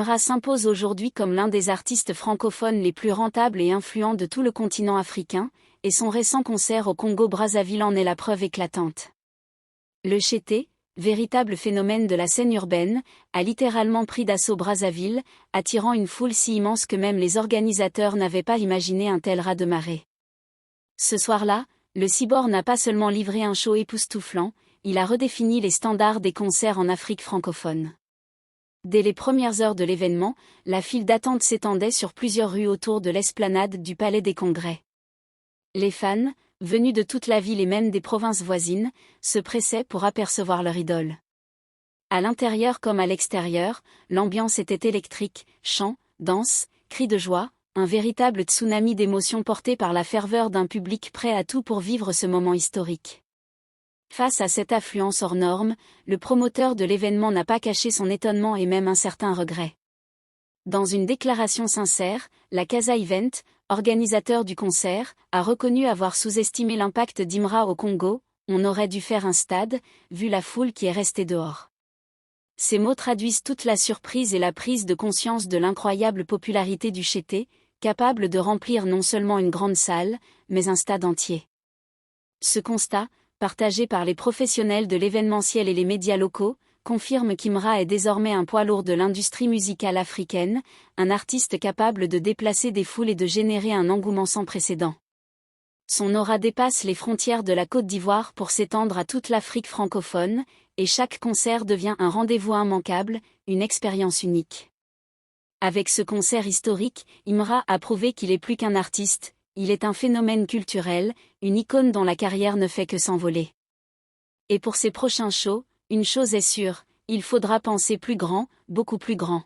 Imra s'impose aujourd'hui comme l'un des artistes francophones les plus rentables et influents de tout le continent africain, et son récent concert au Congo-Brazzaville en est la preuve éclatante. Le Chété, véritable phénomène de la scène urbaine, a littéralement pris d'assaut Brazzaville, attirant une foule si immense que même les organisateurs n'avaient pas imaginé un tel raz-de-marée. Ce soir-là, le Cyborg n'a pas seulement livré un show époustouflant, il a redéfini les standards des concerts en Afrique francophone. Dès les premières heures de l'événement, la file d'attente s'étendait sur plusieurs rues autour de l'esplanade du Palais des Congrès. Les fans, venus de toute la ville et même des provinces voisines, se pressaient pour apercevoir leur idole. À l'intérieur comme à l'extérieur, l'ambiance était électrique, chants, danses, cris de joie, un véritable tsunami d'émotions porté par la ferveur d'un public prêt à tout pour vivre ce moment historique. Face à cette affluence hors norme, le promoteur de l'événement n'a pas caché son étonnement et même un certain regret. Dans une déclaration sincère, la Casa Event, organisateur du concert, a reconnu avoir sous-estimé l'impact d'Imra au Congo. On aurait dû faire un stade, vu la foule qui est restée dehors. Ces mots traduisent toute la surprise et la prise de conscience de l'incroyable popularité du Chété, capable de remplir non seulement une grande salle, mais un stade entier. Ce constat, partagé par les professionnels de l'événementiel et les médias locaux, confirme qu'Imra est désormais un poids lourd de l'industrie musicale africaine, un artiste capable de déplacer des foules et de générer un engouement sans précédent. Son aura dépasse les frontières de la Côte d'Ivoire pour s'étendre à toute l'Afrique francophone, et chaque concert devient un rendez-vous immanquable, une expérience unique. Avec ce concert historique, Imra a prouvé qu'il est plus qu'un artiste, il est un phénomène culturel, une icône dont la carrière ne fait que s'envoler. Et pour ses prochains shows, une chose est sûre, il faudra penser plus grand, beaucoup plus grand.